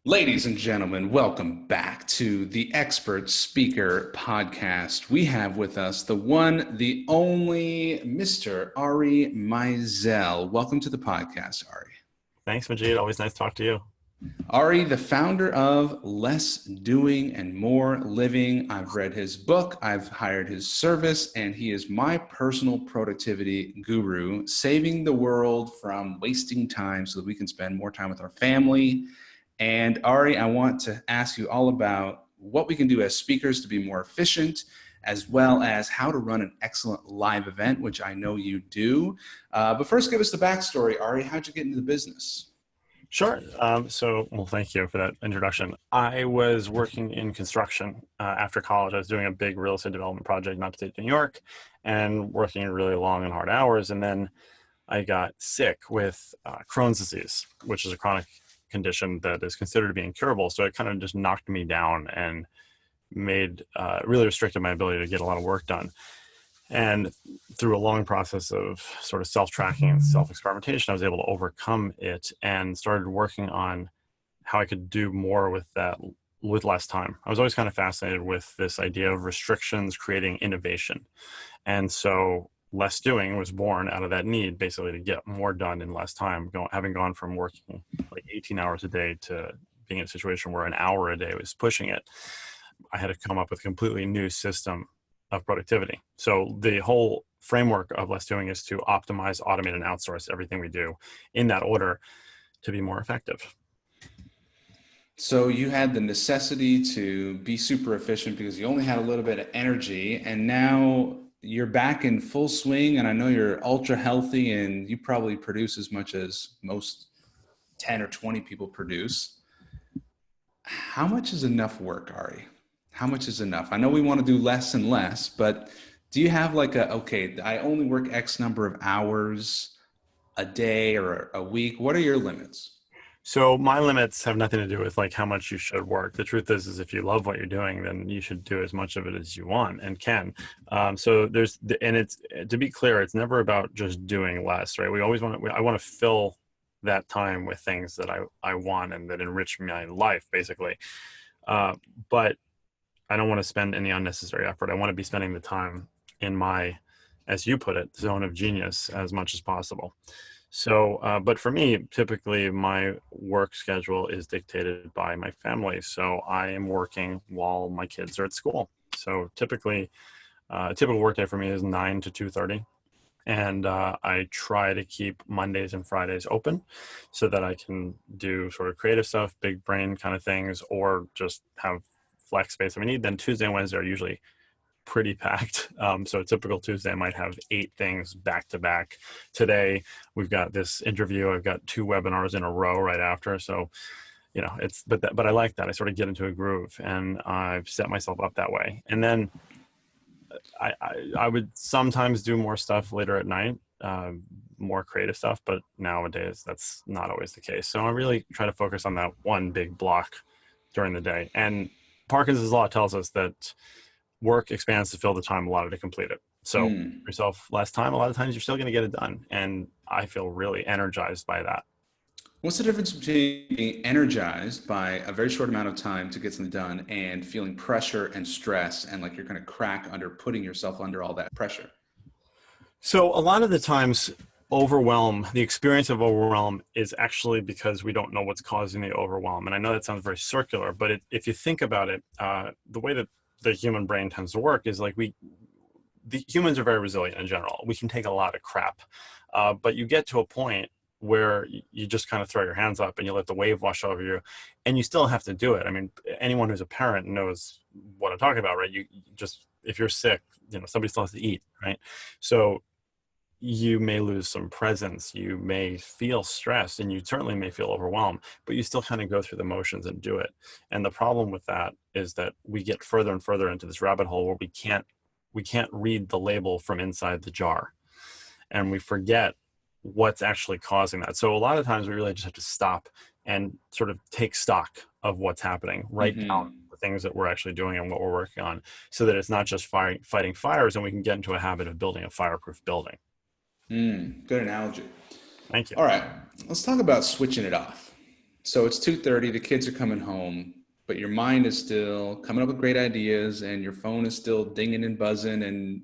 Ladies and gentlemen, welcome back to the Expert Speaker Podcast. We have with us the one, the only Mr. Ari Meisel. Welcome to the podcast, Ari. Thanks, Majeed. Always nice to talk to you. Ari, the founder of Less Doing and More Living. I've read his book, I've hired his service, and he is my personal productivity guru, saving the world from wasting time so that we can spend more time with our family. And Ari, I want to ask you all about what we can do as speakers to be more efficient, as well as how to run an excellent live event, which I know you do. But first, give us the backstory, Ari. How'd you get into the business? Sure. Well, thank you for that introduction. I was working in construction after college. I was doing a big real estate development project in upstate New York and working really long and hard hours. And then I got sick with Crohn's disease, which is a chronic condition that is considered to be incurable. So it kind of just knocked me down and made really restricted my ability to get a lot of work done. And through a long process of sort of self-tracking and self-experimentation, I was able to overcome it and started working on how I could do more with that with less time. I was always kind of fascinated with this idea of restrictions creating innovation. And so Less Doing was born out of that need, basically to get more done in less time, having gone from working like 18 hours a day to being in a situation where an hour a day was pushing it. I had to come up with a completely new system of productivity. So the whole framework of Less Doing is to optimize, automate, and outsource everything we do in that order to be more effective. So you had the necessity to be super efficient because you only had a little bit of energy, and now you're back in full swing. And I know you're ultra healthy and you probably produce as much as most 10 or 20 people produce. How much is enough work, Ari? How much is enough? I know we want to do less and less, but do you have like okay, I only work X number of hours a day or a week? What are your limits? So my limits have nothing to do with like how much you should work. The truth is if you love what you're doing, then you should do as much of it as you want and can. It's, to be clear, it's never about just doing less, right? I want to fill that time with things that I want and that enrich my life, basically. But I don't want to spend any unnecessary effort. I want to be spending the time in my, as you put it, zone of genius as much as possible. So, but for me, typically my work schedule is dictated by my family. So I am working while my kids are at school. So typically, a typical workday for me is 9 to 2:30. And I try to keep Mondays and Fridays open so that I can do sort of creative stuff, big brain kind of things, or just have flex space if I need. Then Tuesday and Wednesday are usually pretty packed. So a typical Tuesday, I might have 8 things back to back. Today, we've got this interview. I've got 2 webinars in a row right after. So, but I like that. I sort of get into a groove and I've set myself up that way. And then I would sometimes do more stuff later at night, more creative stuff, but nowadays that's not always the case. So I really try to focus on that one big block during the day. And Parkinson's law tells us that work expands to fill the time allotted to complete it. So yourself less time, a lot of times you're still going to get it done. And I feel really energized by that. What's the difference between being energized by a very short amount of time to get something done and feeling pressure and stress and like you're going to crack under putting yourself under all that pressure? So a lot of the times the experience of overwhelm is actually because we don't know what's causing the overwhelm. And I know that sounds very circular, but if you think about it, the way that the human brain tends to work is like the humans are very resilient in general. We can take a lot of crap, but you get to a point where you just kind of throw your hands up and you let the wave wash over you, and you still have to do it. I mean, anyone who's a parent knows what I'm talking about, right? You just, if you're sick, somebody still has to eat, right? So you may lose some presence, you may feel stressed, and you certainly may feel overwhelmed, but you still kind of go through the motions and do it. And the problem with that is that we get further and further into this rabbit hole where we can't read the label from inside the jar, and we forget what's actually causing that. So a lot of times we really just have to stop and sort of take stock of what's happening, write down the things that we're actually doing and what we're working on, so that it's not just fighting fires, and we can get into a habit of building a fireproof building. Good analogy. Thank you. All right, let's talk about switching it off. So it's 2:30, the kids are coming home, but your mind is still coming up with great ideas and your phone is still dinging and buzzing and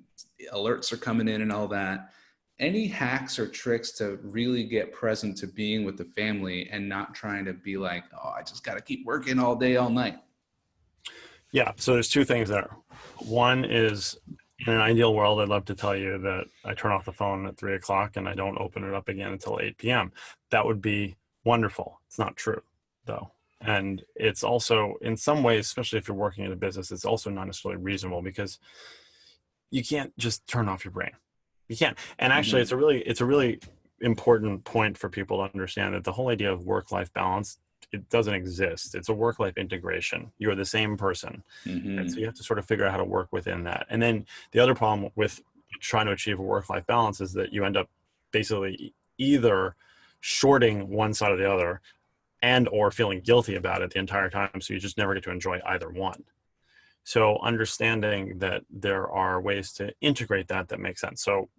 alerts are coming in and all that. Any hacks or tricks to really get present to being with the family and not trying to be like, oh, I just got to keep working all day, all night? Yeah. So there's two things there. One is, in an ideal world, I'd love to tell you that I turn off the phone at 3 o'clock and I don't open it up again until 8 p.m. That would be wonderful. It's not true, though. And it's also, in some ways, especially if you're working in a business, it's also not necessarily reasonable, because you can't just turn off your brain. You can't. And actually, Mm-hmm. it's a really important point for people to understand, that the whole idea of work-life balance, it doesn't exist. It's a work-life integration. You're the same person. And so Mm-hmm. you have to sort of figure out how to work within that. And then the other problem with trying to achieve a work-life balance is that you end up basically either shorting one side or the other, and or feeling guilty about it the entire time. So you just never get to enjoy either one. So understanding that there are ways to integrate that makes sense. So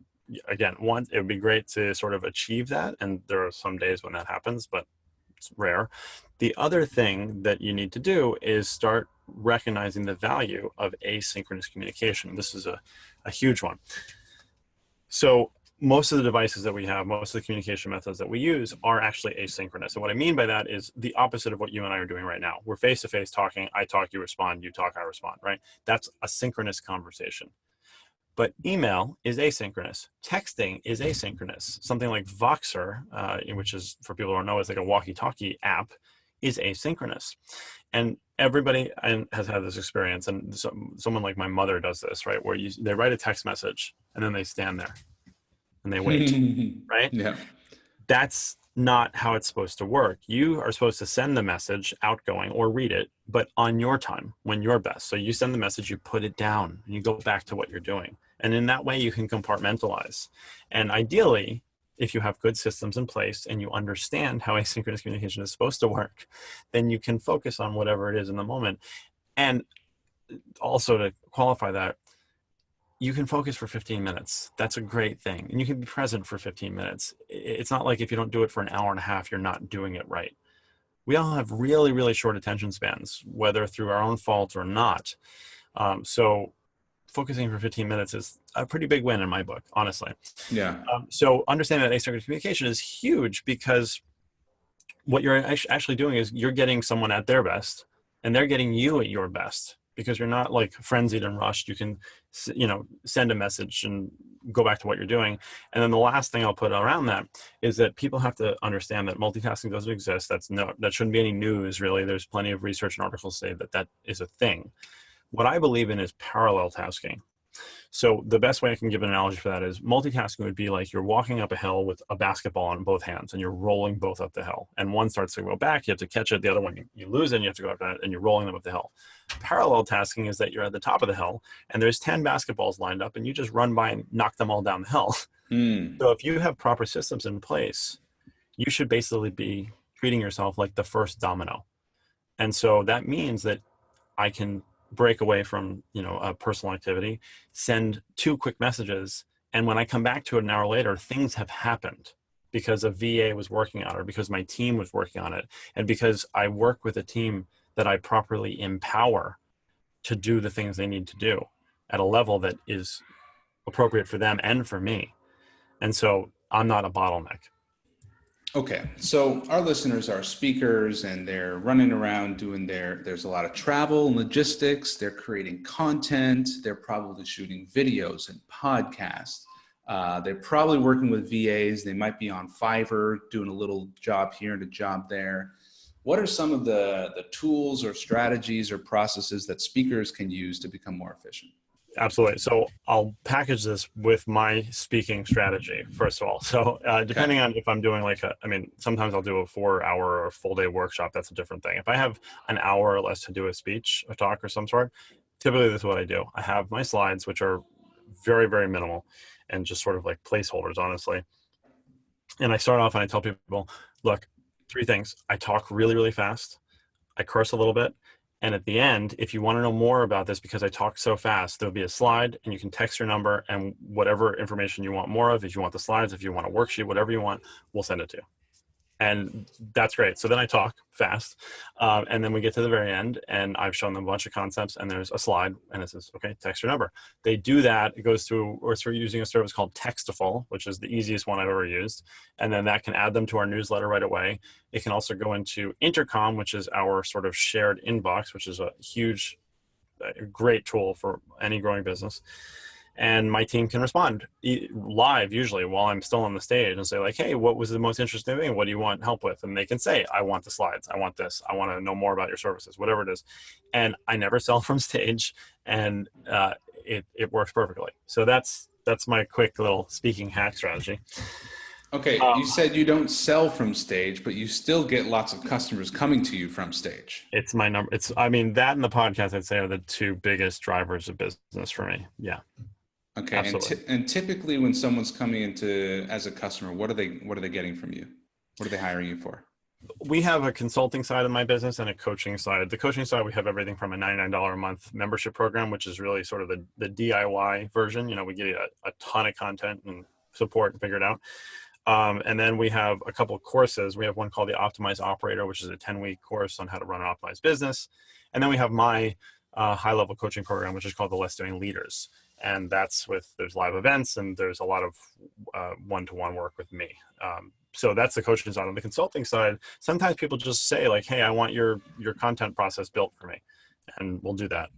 again, one, it would be great to sort of achieve that. And there are some days when that happens, but it's rare. The other thing that you need to do is start recognizing the value of asynchronous communication. This is a huge one. So most of the devices that we have, most of the communication methods that we use are actually asynchronous. And what I mean by that is the opposite of what you and I are doing right now. We're face-to-face talking. I talk, you respond, you talk, I respond, right? That's a synchronous conversation. But email is asynchronous. Texting is asynchronous. Something like Voxer, which is, for people who don't know, is like a walkie-talkie app, is asynchronous. And everybody has had this experience. And someone like my mother does this, right? Where they write a text message and then they stand there and they wait, right? Yeah. That's not how it's supposed to work. You are supposed to send the message outgoing or read it, but on your time, when you're best. So you send the message, you put it down, and you go back to what you're doing. And in that way, you can compartmentalize. And ideally, if you have good systems in place and you understand how asynchronous communication is supposed to work, then you can focus on whatever it is in the moment. And also, to qualify that, you can focus for 15 minutes. That's a great thing. And you can be present for 15 minutes. It's not like if you don't do it for an hour and a half, you're not doing it right. We all have really, really short attention spans, whether through our own fault or not. So focusing for 15 minutes is a pretty big win in my book, honestly. Yeah. So understanding that asynchronous communication is huge, because what you're actually doing is you're getting someone at their best and they're getting you at your best, because you're not like frenzied and rushed. You can, send a message and go back to what you're doing. And then the last thing I'll put around that is that people have to understand that multitasking doesn't exist. That shouldn't be any news, really. There's plenty of research and articles say that is a thing. What I believe in is parallel tasking. So the best way I can give an analogy for that is multitasking would be like you're walking up a hill with a basketball on both hands and you're rolling both up the hill. And one starts to go back, you have to catch it. The other one, you lose it and you have to go up that, and you're rolling them up the hill. Parallel tasking is that you're at the top of the hill and there's 10 basketballs lined up and you just run by and knock them all down the hill. Mm. So if you have proper systems in place, you should basically be treating yourself like the first domino. And so that means that I can break away from, a personal activity, send 2 quick messages, and when I come back to it an hour later, things have happened because a VA was working on it, or because my team was working on it, and because I work with a team that I properly empower to do the things they need to do at a level that is appropriate for them and for me. And so I'm not a bottleneck. Okay, so our listeners are speakers and they're running around doing there's a lot of travel and logistics, they're creating content, they're probably shooting videos and podcasts. They're probably working with VAs, they might be on Fiverr doing a little job here and a job there. What are some of the tools or strategies or processes that speakers can use to become more efficient? Absolutely. So I'll package this with my speaking strategy, first of all. So Okay. depending on if I'm doing sometimes I'll do a 4-hour or full day workshop. That's a different thing. If I have an hour or less to do a speech, a talk or some sort, typically this is what I do. I have my slides, which are very, very minimal and just sort of like placeholders, honestly. And I start off and I tell people, look, 3 things. I talk really, really fast. I curse a little bit. And at the end, if you want to know more about this, because I talk so fast, there'll be a slide and you can text your number and whatever information you want more of. If you want the slides, if you want a worksheet, whatever you want, we'll send it to you. And that's great. So then I talk fast, and then we get to the very end, and I've shown them a bunch of concepts, and there's a slide, and it says, okay, text your number. They do that. It goes through, or through using a service called Textiful, which is the easiest one I've ever used. And then that can add them to our newsletter right away. It can also go into Intercom, which is our sort of shared inbox, which is a huge, great tool for any growing business. And my team can respond live, usually while I'm still on the stage, and say like, hey, what was the most interesting thing? What do you want help with? And they can say, I want the slides. I want this. I want to know more about your services, whatever it is. And I never sell from stage, and it works perfectly. So that's my quick little speaking hack strategy. Okay, you said you don't sell from stage, but you still get lots of customers coming to you from stage. It's my number. I mean, that and the podcast, I'd say, are the two biggest drivers of business for me. Yeah. Okay, and typically when someone's coming into as a customer, what are they getting from you? What are they hiring you for? We have a consulting side of my business and a coaching side. The coaching side, we have everything from a $99 a month membership program, which is really sort of the DIY version. We give you a ton of content and support and figure it out. And then we have a couple of courses. We have one called the Optimized Operator, which is a 10-week course on how to run an optimized business. And then we have my high-level coaching program, which is called the Less Doing Leaders. And that's there's live events, and there's a lot of one-to-one work with me. So that's the coaching side. On the consulting side, sometimes people just say like, hey, I want your content process built for me. And we'll do that.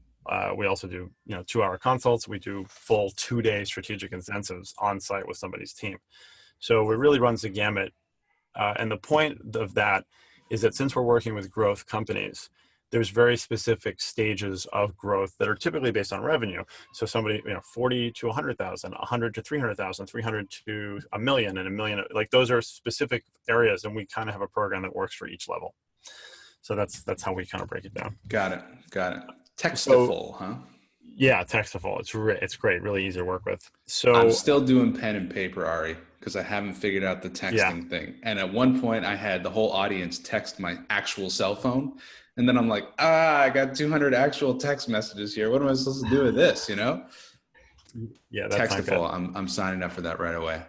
We also do 2-hour consults. We do full 2-day strategic incentives on site with somebody's team. So it really runs the gamut. And the point of that is that since we're working with growth companies, there's very specific stages of growth that are typically based on revenue. So somebody, 40 to 100,000, 100 to 300,000, 300 to a million, and a million, like those are specific areas. And we kind of have a program that works for each level. So that's how we kind of break it down. Got it. Textiful, huh? Yeah, Textiful. It's great. Really easy to work with. So I'm still doing pen and paper, Ari, because I haven't figured out the texting thing. And at one point I had the whole audience text my actual cell phone. And then I'm like, I got 200 actual text messages here. What am I supposed to do with this? Yeah, that's Textiful. I'm signing up for that right away.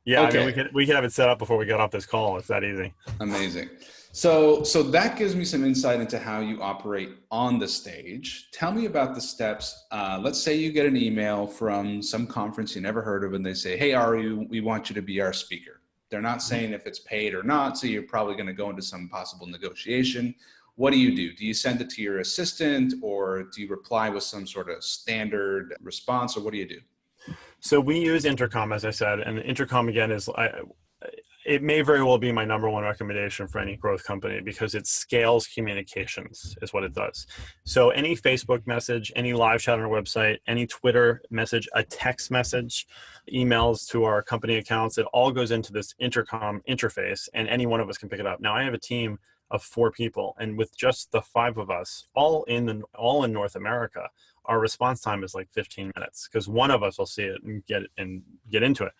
Yeah, okay. I mean, we could have it set up before we got off this call. It's that easy. Amazing. So that gives me some insight into how you operate on the stage. Tell me about the steps. Let's say you get an email from some conference you never heard of, and they say, hey, Ari, we want you to be our speaker. They're not saying if it's paid or not, so you're probably going to go into some possible negotiation. What do? Do you send it to your assistant, or do you reply with some sort of standard response, or what do you do? So we use Intercom, as I said, and Intercom, again, it may very well be my number one recommendation for any growth company because it scales communications is what it does. So any Facebook message, any live chat on our website, any Twitter message, a text message, emails to our company accounts, it all goes into this Intercom interface, and any one of us can pick it up. Now I have a team of 4 people, and with just the 5 of us, all in North America, our response time is like 15 minutes because one of us will see it and get into it.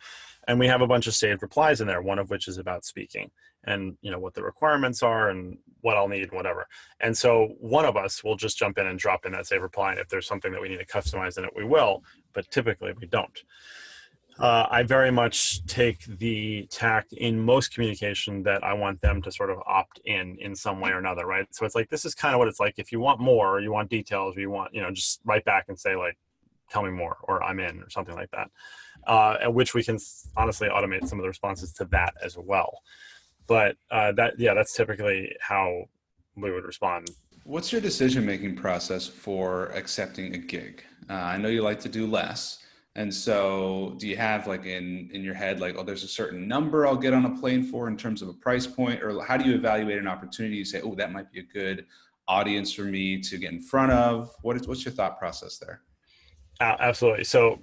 And we have a bunch of saved replies in there, one of which is about speaking and what the requirements are and what I'll need, whatever. And so one of us will just jump in and drop in that saved reply. And if there's something that we need to customize in it, we will, but typically we don't. I very much take the tact in most communication that I want them to sort of opt in some way or another, right? So it's like, this is kind of what it's like. If you want more, or you want details, or you want, just write back and say like, tell me more, or I'm in, or something like that. At which we can honestly automate some of the responses to that as well. But that's typically how we would respond. What's your decision-making process for accepting a gig? I know you like to do less. And so do you have like in your head, like, oh, there's a certain number I'll get on a plane for in terms of a price point? Or how do you evaluate an opportunity? You say, oh, that might be a good audience for me to get in front of. What's your thought process there? Absolutely. So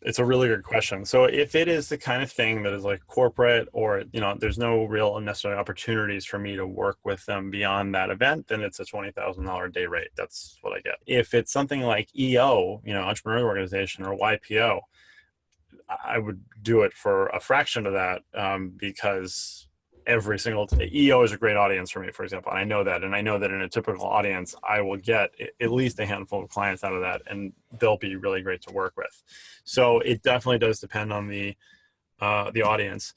it's a really good question. So if it is the kind of thing that is like corporate, or, there's no real necessary opportunities for me to work with them beyond that event, then it's a $20,000 day rate. That's what I get. If it's something like EO, entrepreneurial organization, or YPO, I would do it for a fraction of that because every single EO is a great audience for me, for example. And I know that in a typical audience, I will get at least a handful of clients out of that, and they'll be really great to work with. So it definitely does depend on the audience.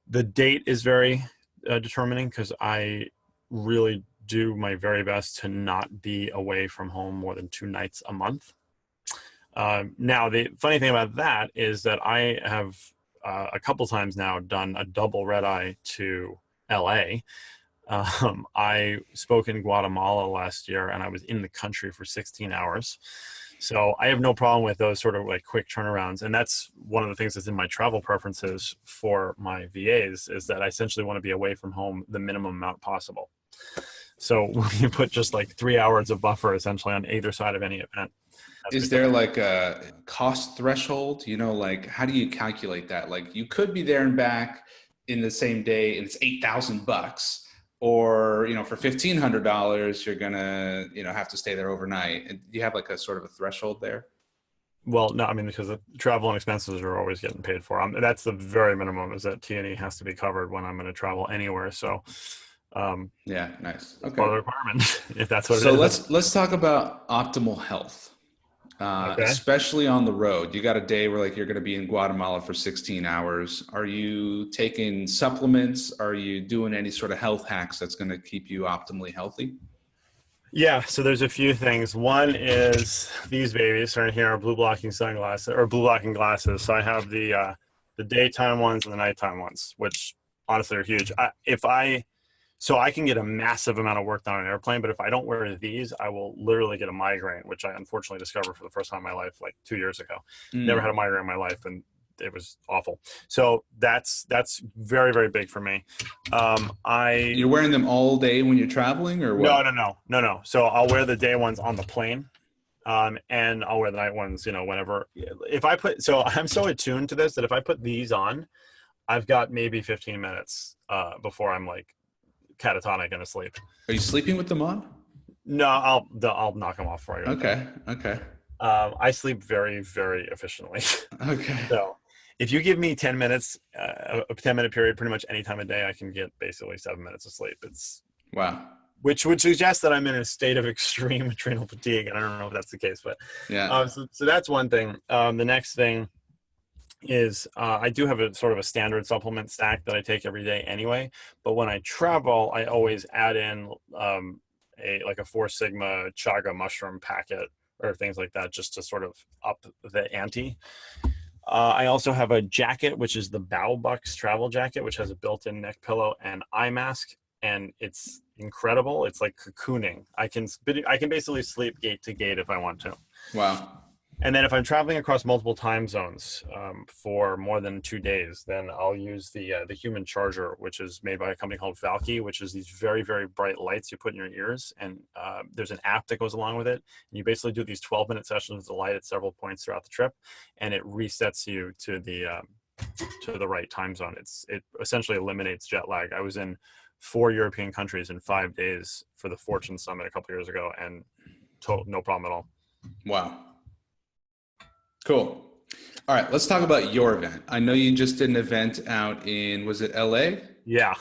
The date is very determining because I really do my very best to not be away from home more than 2 nights a month. Now, the funny thing about that is that I have a couple times now done a double red eye to LA. I spoke in Guatemala last year and I was in the country for 16 hours. So I have no problem with those sort of like quick turnarounds. And that's one of the things that's in my travel preferences for my VAs is that I essentially want to be away from home the minimum amount possible. So when you put just like 3 hours of buffer essentially on either side of any event. Is there like a cost threshold? Like how do you calculate that? Like you could be there and back in the same day and it's $8,000, or, for $1,500, you're gonna, have to stay there overnight. And do you have like a sort of a threshold there? Well, no, I mean, because the travel and expenses are always getting paid for. That's the very minimum is that T&E has to be covered when I'm going to travel anywhere. So, Yeah, nice. it's Okay. part of the requirement, if that's what So it is. let's talk about optimal health. Okay. Especially on the road. You got a day where like you're going to be in Guatemala for 16 hours. Are you taking supplements? Are you doing any sort of health hacks that's going to keep you optimally healthy? Yeah, so there's a few things. One is these babies right here are blue blocking sunglasses or blue blocking glasses. So I have the daytime ones and the nighttime ones, which honestly are huge. So I can get a massive amount of work done on an airplane, but if I don't wear these, I will literally get a migraine, which I unfortunately discovered for the first time in my life like 2 years ago. Never had a migraine in my life, and it was awful. So that's very, very big for me. You're wearing them all day when you're traveling, or what? No. So I'll wear the day ones on the plane. And I'll wear the night ones, whenever. So I'm so attuned to this that if I put these on, I've got maybe 15 minutes before I'm like catatonic and asleep. Are you sleeping with them on? No, I'll knock them off before I go to bed. Okay. I sleep very, very efficiently. Okay. So if you give me 10 minutes, a 10-minute period, pretty much any time of day, I can get basically 7 minutes of sleep. Wow. Which would suggest that I'm in a state of extreme adrenal fatigue. And I don't know if that's the case, but yeah. So that's one thing. The next thing is I do have a sort of a standard supplement stack that I take every day anyway. But when I travel, I always add in a 4 Sigma chaga mushroom packet or things like that, just to sort of up the ante. I also have a jacket, which is the Bow Bucks travel jacket, which has a built-in neck pillow and eye mask, and it's incredible. It's like cocooning. I can basically sleep gate to gate if I want to. Wow. And then if I'm traveling across multiple time zones for more than 2 days, then I'll use the human charger, which is made by a company called Valky, which is these very, very bright lights you put in your ears. And there's an app that goes along with it. And you basically do these 12-minute sessions with the light at several points throughout the trip, and it resets you to the right time zone. It essentially eliminates jet lag. I was in 4 European countries in 5 days for the Fortune Summit a couple years ago, and no problem at all. Wow. Cool. All right, let's talk about your event. I know you just did an event out in, was it LA? Yeah.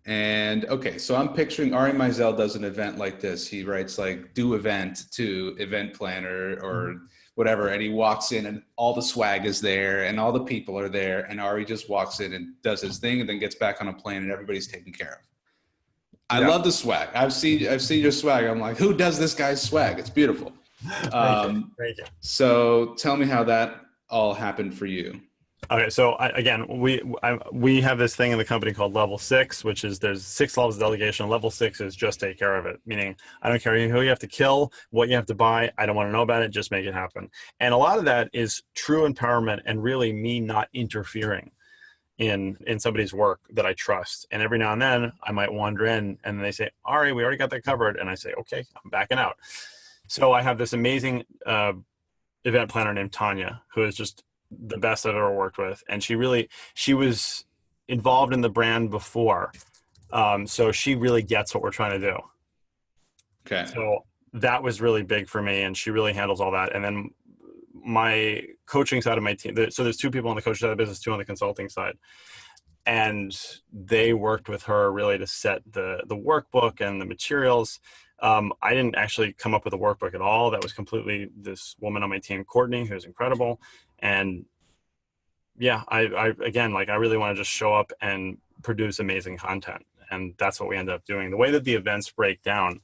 And okay, so I'm picturing Ari Meisel does an event like this. He writes like do event to event planner or whatever, and he walks in and all the swag is there and all the people are there, and Ari just walks in and does his thing and then gets back on a plane and everybody's taken care of. I love the swag. I've seen your swag. I'm like, who does this guy's swag? It's beautiful. Thank you. So tell me how that all happened for you. Okay, so we have this thing in the company called Level 6, which is there's 6 levels of delegation. Level 6 is just take care of it, meaning I don't care who you have to kill, what you have to buy. I don't want to know about it. Just make it happen. And a lot of that is true empowerment and really me not interfering in somebody's work that I trust. And every now and then I might wander in and they say, Ari, we already got that covered. And I say, okay, I'm backing out. So I have this amazing event planner named Tanya, who is just the best I've ever worked with. And she was involved in the brand before. So she really gets what we're trying to do. Okay. So that was really big for me. And she really handles all that. And then my coaching side of my team, so there's 2 people on the coaching side of the business, 2 on the consulting side. And they worked with her really to set the workbook and the materials. I didn't actually come up with a workbook at all. That was completely this woman on my team, Courtney, who's incredible. And yeah, I really want to just show up and produce amazing content. And that's what we end up doing. The way that the events break down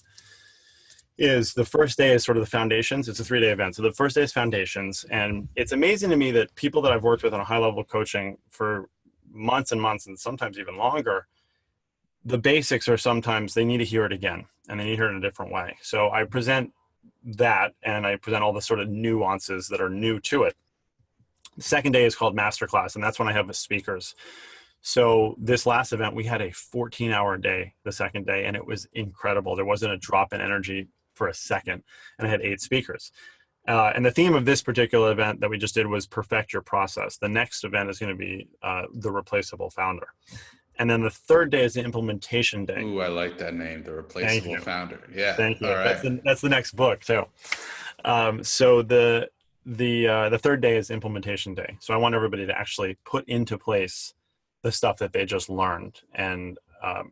is the first day is sort of the foundations. It's a 3-day event. So the first day is foundations. And it's amazing to me that people that I've worked with on a high level coaching for months and months, and sometimes even longer, the basics are sometimes they need to hear it again, and they need to hear it in a different way. So I present that, and I present all the sort of nuances that are new to it. The second day is called masterclass, and that's when I have the speakers. So this last event, we had a 14-hour day the second day, and it was incredible. There wasn't a drop in energy for a second, and I had 8 speakers. And the theme of this particular event that we just did was perfect your process. The next event is going to be the replaceable founder. And then the third day is the implementation day. Ooh, I like that name, the replaceable founder. Yeah. Thank you. All right. That's the next book too. So the third day is implementation day. So I want everybody to actually put into place the stuff that they just learned. And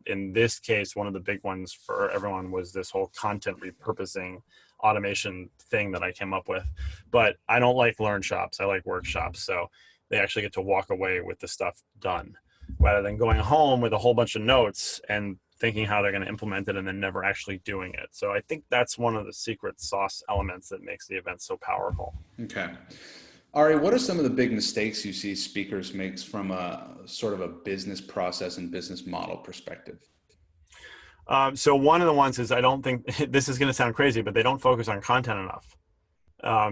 in this case, one of the big ones for everyone was this whole content repurposing automation thing that I came up with. But I don't like learnshops. I like workshops. So they actually get to walk away with the stuff done, rather than going home with a whole bunch of notes and thinking how they're going to implement it and then never actually doing it. So I think that's one of the secret sauce elements that makes the event so powerful. Okay. Ari, what are some of the big mistakes you see speakers makes from a sort of a business process and business model perspective? So one of the ones is, I don't think this is going to sound crazy, but they don't focus on content enough.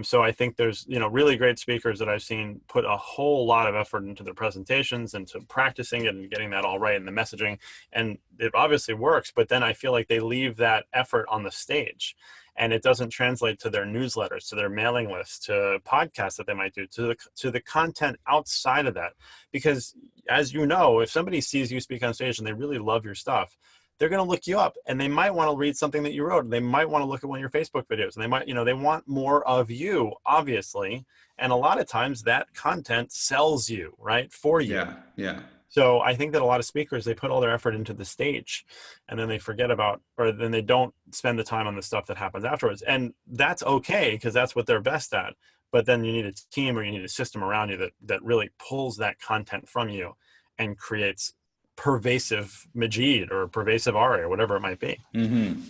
So I think there's, really great speakers that I've seen put a whole lot of effort into their presentations and to practicing it and getting that all right in the messaging. And it obviously works, but then I feel like they leave that effort on the stage, and it doesn't translate to their newsletters, to their mailing lists, to podcasts that they might do, to the content outside of that. Because as you know, if somebody sees you speak on stage and they really love your stuff, they're going to look you up, and they might want to read something that you wrote. They might want to look at one of your Facebook videos, and they might, they want more of you, obviously. And a lot of times that content sells you, right, for you. Yeah. Yeah. So I think that a lot of speakers, they put all their effort into the stage, and then they forget about, or then they don't spend the time on the stuff that happens afterwards. And that's okay, because that's what they're best at. But then you need a team, or you need a system around you that really pulls that content from you and creates pervasive Majeed or pervasive Ari or whatever it might be. Mm-hmm.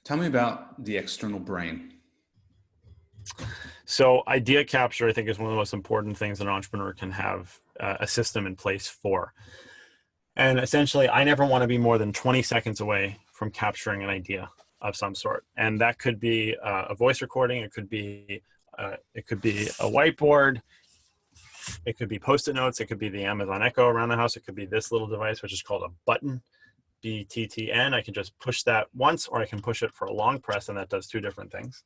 Tell me about the external brain. So idea capture, I think, is one of the most important things an entrepreneur can have a system in place for. And essentially, I never want to be more than 20 seconds away from capturing an idea of some sort. And that could be a voice recording. It could be a whiteboard. It could be Post-it notes. It could be the Amazon Echo around the house. It could be this little device, which is called a button, BTTN. I can just push that once, or I can push it for a long press, and that does 2 different things.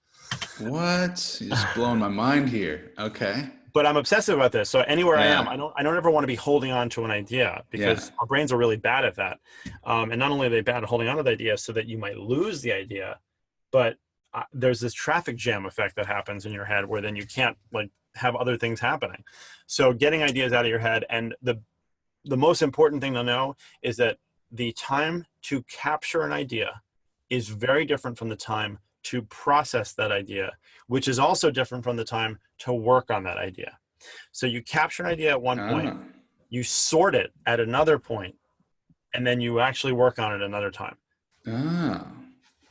What? You're just blowing my mind here. Okay. But I'm obsessive about this. So anywhere I am, I don't ever want to be holding on to an idea, because our brains are really bad at that. And not only are they bad at holding on to the idea so that you might lose the idea, but there's this traffic jam effect that happens in your head where then you can't have other things happening. So getting ideas out of your head, and the most important thing to know is that the time to capture an idea is very different from the time to process that idea, which is also different from the time to work on that idea. So you capture an idea at one point, you sort it at another point, and then you actually work on it another time.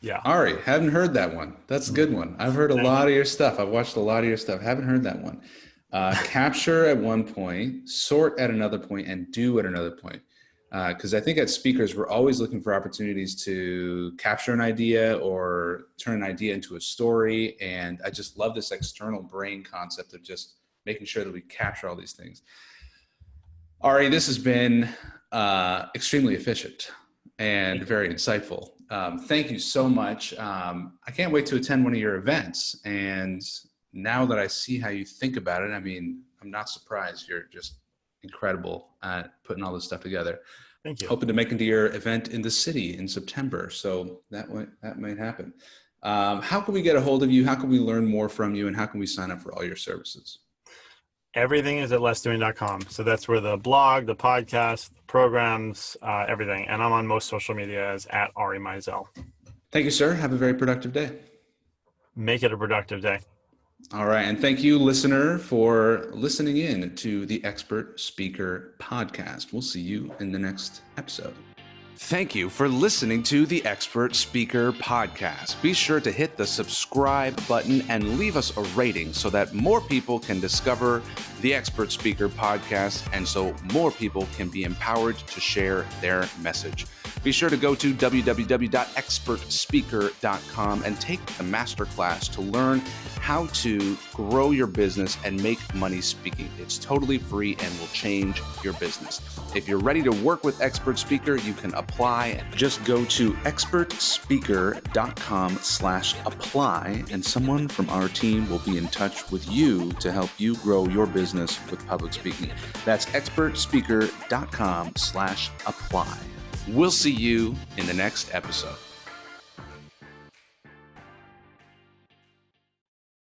Yeah. Ari, haven't heard that one. That's a good one. I've heard a lot of your stuff. I've watched a lot of your stuff. Haven't heard that one. Capture at one point, sort at another point, and do at another point. Because I think as speakers, we're always looking for opportunities to capture an idea or turn an idea into a story. And I just love this external brain concept of just making sure that we capture all these things. Ari, this has been extremely efficient and very insightful. Thank you so much. I can't wait to attend one of your events. And now that I see how you think about it, I mean, I'm not surprised. You're just incredible at putting all this stuff together. Thank you. Hoping to make it to your event in the city in September. So that might happen. How can we get a hold of you? How can we learn more from you? And how can we sign up for all your services? Everything is at lessdoing.com. So that's where the blog, the podcast, the programs, everything. And I'm on most social media as at Ari Meisel. Thank you, sir. Have a very productive day. Make it a productive day. All right. And thank you, listener, for listening in to the Expert Speaker Podcast. We'll see you in the next episode. Thank you for listening to the Expert Speaker Podcast. Be sure to hit the subscribe button and leave us a rating so that more people can discover the Expert Speaker Podcast and so more people can be empowered to share their message. Be sure to go to www.expertspeaker.com and take the masterclass to learn how to grow your business and make money speaking. It's totally free and will change your business. If you're ready to work with Expert Speaker, you can apply. Just go to expertspeaker.com/apply and someone from our team will be in touch with you to help you grow your business with public speaking. That's expertspeaker.com/apply. We'll see you in the next episode.